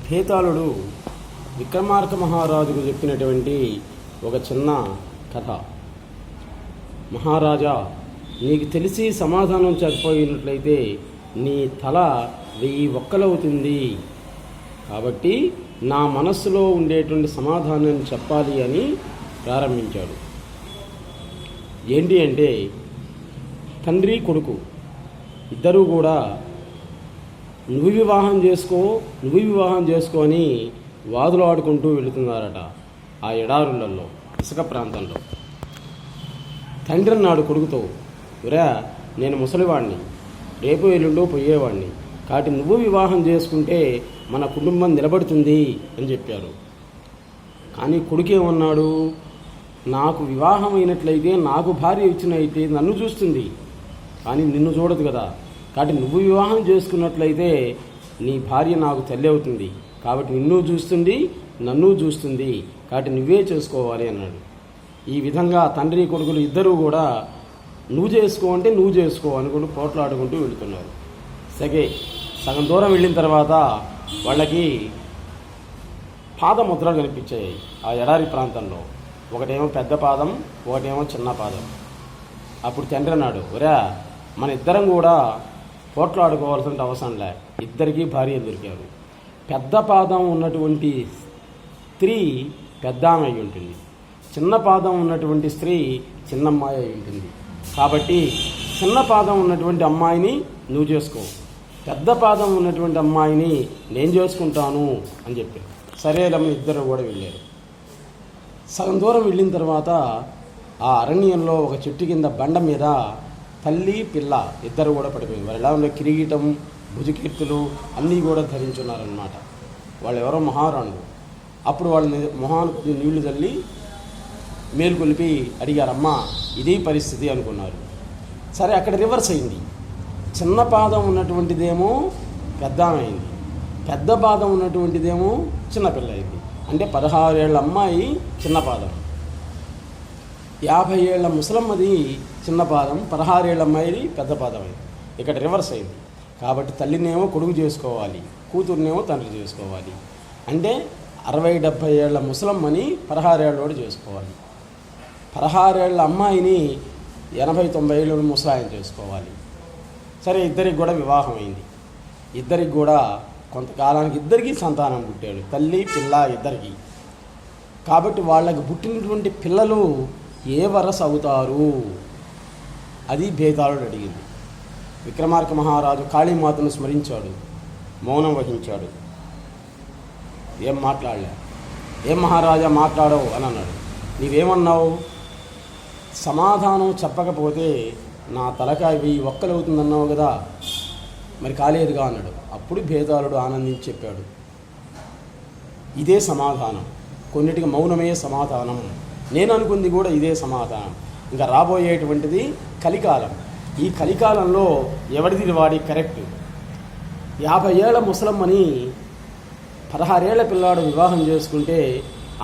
భేతాళుడు విక్రమార్క మహారాజుకు చెప్పినటువంటి ఒక చిన్న కథ. మహారాజా, నీకు తెలిసి సమాధానం చెప్పపోయినట్లయితే నీ తల 1000 ఒక్కలవుతుంది. కాబట్టి నా మనస్సులో ఉండేటువంటి సమాధానాన్ని చెప్పాలి అని ప్రారంభించాడు. ఏంటి అంటే, తండ్రి కొడుకు ఇద్దరూ కూడా నువ్వు వివాహం చేసుకో అని వాదులు ఆడుకుంటూ వెళుతున్నారట ఆ ఎడారులలో, ఇసుక ప్రాంతంలో. తండ్రి అన్నాడు కొడుకుతో, ఒరే, నేను ముసలివాడిని, రేపు ఎల్లుండో పోయేవాడిని, కాబట్టి నువ్వు వివాహం చేసుకుంటే మన కుటుంబం నిలబడుతుంది అని చెప్పారు. కానీ కొడుకేమన్నాడు, నాకు వివాహం అయినట్లయితే, నాకు భార్య ఇచ్చినైతే నన్ను చూస్తుంది, కానీ నిన్ను చూడదు కదా. కాబట్టి నువ్వు వివాహం చేసుకున్నట్లయితే నీ భార్య నాకు తల్లి అవుతుంది, కాబట్టి నిన్ను చూస్తుంది, నన్ను చూస్తుంది, కాబట్టి నువ్వే చేసుకోవాలి అన్నాడు. ఈ విధంగా తండ్రి కొడుకులు ఇద్దరూ కూడా నువ్వు చేసుకో అంటే నువ్వు చేసుకో అనుకుంటూ పోట్లాడుకుంటూ వెళుతున్నారు. సగం దూరం వెళ్ళిన తర్వాత వాళ్ళకి పాదముద్రలు కనిపించాయి ఆ ఎడారి ప్రాంతంలో. ఒకటేమో పెద్ద పాదం, ఒకటేమో చిన్న పాదం. అప్పుడు తండ్రి అన్నాడు, ఒరే, మన ఇద్దరం కూడా పోట్లాడుకోవాల్సిన అవసరం లే, ఇద్దరికీ భార్యలు దొరికారు. పెద్ద పాదం ఉన్నటువంటి స్త్రీ పెద్ద ఆమె అయి ఉంటుంది, చిన్న పాదం ఉన్నటువంటి స్త్రీ చిన్నమ్మాయి అయి ఉంటుంది. కాబట్టి చిన్న పాదం ఉన్నటువంటి అమ్మాయిని నువ్వు చేసుకో, పెద్ద పాదం ఉన్నటువంటి అమ్మాయిని నేను చేసుకుంటాను అని చెప్పారు. సరేలమ్మ ఇద్దరు కూడా వెళ్ళారు. సగం దూరం వెళ్ళిన తర్వాత ఆ అరణ్యంలో ఒక చెట్టు కింద బండ మీద తల్లి పిల్ల ఇద్దరు కూడా పడిపోయింది. వాళ్ళు ఎలా ఉన్న కిరీటం, భుజకీర్తులు అన్నీ కూడా ధరించున్నారనమాట. వాళ్ళు ఎవరో మహారాణులు. అప్పుడు వాళ్ళని మొహానికి నీళ్లు చల్లి మేలుకొలిపి అడిగారమ్మా, ఇదే పరిస్థితి అనుకున్నారు. సరే, అక్కడ రివర్స్ అయింది. చిన్న పాదం ఉన్నటువంటిదేమో పెద్ద అయింది, పెద్ద పాదం ఉన్నటువంటిదేమో చిన్నపిల్ల అయింది. అంటే 16 ఏళ్ల అమ్మాయి చిన్న పాదం, 50 ఏళ్ల ముసలమ్మది చిన్న పాదం, 16 ఏళ్ల అమ్మాయిది పెద్ద పాదం అయింది. ఇక్కడ రివర్స్ అయింది. కాబట్టి తల్లినేమో కొడుకు చేసుకోవాలి, కూతురునేమో తండ్రి చేసుకోవాలి. అంటే 60-70 ఏళ్ల ముసలమ్మని 16 ఏళ్ళోడు చేసుకోవాలి, 16 ఏళ్ల అమ్మాయిని 80-90 ఏళ్ళ ముసలాయన చేసుకోవాలి. సరే, ఇద్దరికి కూడా వివాహం అయింది. ఇద్దరికి కూడా కొంతకాలానికి ఇద్దరికీ సంతానం పుట్టాడు, తల్లి పిల్ల ఇద్దరికి. కాబట్టి వాళ్ళకి పుట్టినటువంటి పిల్లలు ఏ వరస అవుతారు అది భేతాళుడు అడిగింది. విక్రమార్క మహారాజు కాళీమాతను స్మరించాడు, మౌనం వహించాడు, ఏం మాట్లాడలే. ఏం మహారాజా మాట్లాడవు అని అన్నాడు. నీవేమన్నావు? సమాధానం చెప్పకపోతే నా తలకాయ 1000 ఒక్కలవుతుందన్నావు కదా, మరి కాలేదుగా అన్నాడు. అప్పుడు భేతాళుడు ఆనందించి చెప్పాడు, ఇదే సమాధానం, కొన్నిటికి మౌనమే సమాధానం, నేను అనుకుంది కూడా ఇదే సమాధానం. ఇంకా రాబోయేటువంటిది కలికాలం. ఈ కలికాలంలో ఎవరిది వాడి కరెక్ట్. 50 ఏళ్ల ముసలమ్మని 16 ఏళ్ల పిల్లాడు వివాహం చేసుకుంటే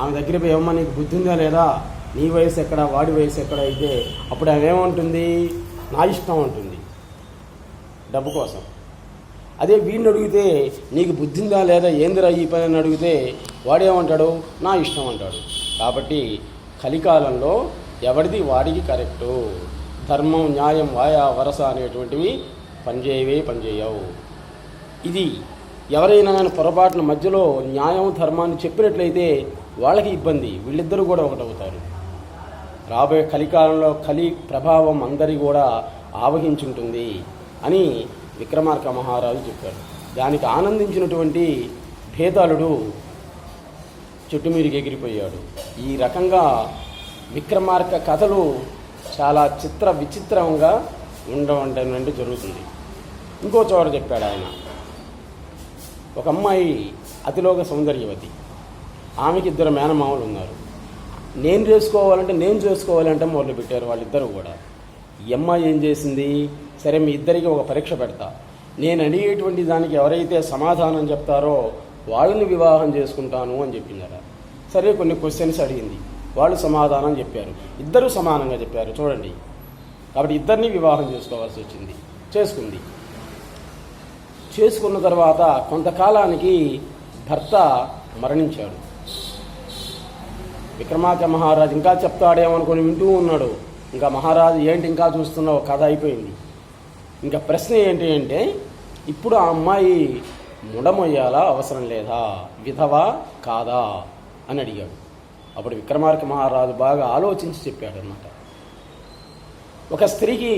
ఆమె దగ్గర పోయి, ఏమన్నా నీకు బుద్ధి ఉందా లేదా, నీ వయసు ఎక్కడ వాడి వయసు ఎక్కడ అయితే అప్పుడు ఆమె ఏమంటుంది, నా ఇష్టం ఉంటుంది డబ్బు కోసం. అదే వీడిని అడిగితే నీకు బుద్ధి ఉందా లేదా, ఏందిరా ఈ పని అని అడిగితే వాడేమంటాడు, నా ఇష్టం అంటాడు. కాబట్టి కలికాలంలో ఎవరిది వాడికి కరెక్టు. ధర్మం, న్యాయం, వాయా, వరస అనేటువంటివి పనిచేయవు. ఇది ఎవరైనా కానీ పొరపాటున మధ్యలో న్యాయం, ధర్మాన్ని చెప్పినట్లయితే వాళ్ళకి ఇబ్బంది, వీళ్ళిద్దరూ కూడా ఒకటవుతారు. రాబోయే కలికాలంలో కలి ప్రభావం అందరి కూడా ఆవహించుంటుంది అని విక్రమార్క మహారాజు చెప్పాడు. దానికి ఆనందించినటువంటి భేతాళుడు చెట్టు మీదకి ఎగిరిపోయాడు. ఈ రకంగా విక్రమార్క కథలు చాలా విచిత్రంగా ఉండడం జరుగుతుంది. ఇంకో చోట చెప్పాడు ఆయన, ఒక అమ్మాయి అతిలోక సౌందర్యవతి, ఆమెకి 2 మేనమామలు ఉన్నారు. నేను చేసుకోవాలంటే మొదలుపెట్టారు వాళ్ళిద్దరూ కూడా. ఈ అమ్మాయి ఏం చేసింది, సరే మీ ఇద్దరికి ఒక పరీక్ష పెడతా, నేను అడిగేటువంటి దానికి ఎవరైతే సమాధానం చెప్తారో వాళ్ళని వివాహం చేసుకుంటాను అని చెప్పిందట. సరే, కొన్ని క్వశ్చన్స్ అడిగింది, వాళ్ళు సమాధానం చెప్పారు, ఇద్దరూ సమానంగా చెప్పారు చూడండి. కాబట్టి ఇద్దరిని వివాహం చేసుకోవాల్సి వచ్చింది. చేసుకున్న తర్వాత కొంతకాలానికి భర్త మరణించాడు. విక్రమార్క మహారాజు ఇంకా చెప్తాడేమనుకొని వింటూ ఉన్నాడు. ఇంకా మహారాజు ఏంటి ఇంకా చూస్తున్నావు, కథ అయిపోయింది. ఇంకా ప్రశ్న ఏంటి అంటే, ఇప్పుడు ఆ అమ్మాయి ముడమొయ్యాలా అవసరం లేదా, విధవా కాదా అని అడిగాడు. అప్పుడు విక్రమార్క మహారాజు బాగా ఆలోచించి చెప్పాడు అన్నమాట. ఒక స్త్రీకి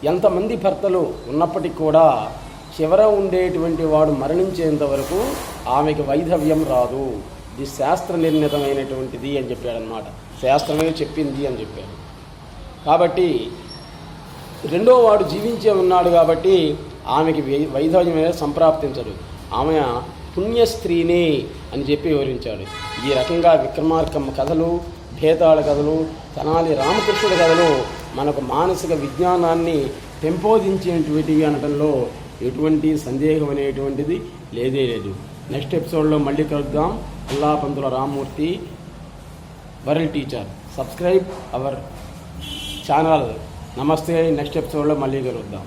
ఎంతమంది భర్తలు ఉన్నప్పటికీ కూడా చివర ఉండేటువంటి వాడు మరణించేంత వరకు ఆమెకి వైధవ్యం రాదు. ఇది శాస్త్ర నిర్ణీతమైనటువంటిది అని చెప్పాడనమాట. శాస్త్రమే చెప్పింది అని చెప్పాడు. కాబట్టి రెండో వాడు జీవించే ఉన్నాడు కాబట్టి ఆమెకి వైధవ్యం అనేది సంప్రాప్తించడు. ఆమె పుణ్యస్త్రీని అని చెప్పి వివరించాడు. ఈ రకంగా విక్రమార్కమ్మ కథలు, భేతాళ కథలు, తెనాలి రామకృష్ణుడి కథలు మనకు మానసిక విజ్ఞానాన్ని పెంపొందించేటువంటివి అనడంలో ఎటువంటి సందేహం అనేటువంటిది లేదే లేదు. నెక్స్ట్ ఎపిసోడ్లో మళ్ళీ కలుద్దాం. Allapanthula Rammurthy, world teacher. Subscribe our channel. నమస్తే. నెక్స్ట్ ఎపిసోడ్లో మళ్ళీ కలుద్దాం.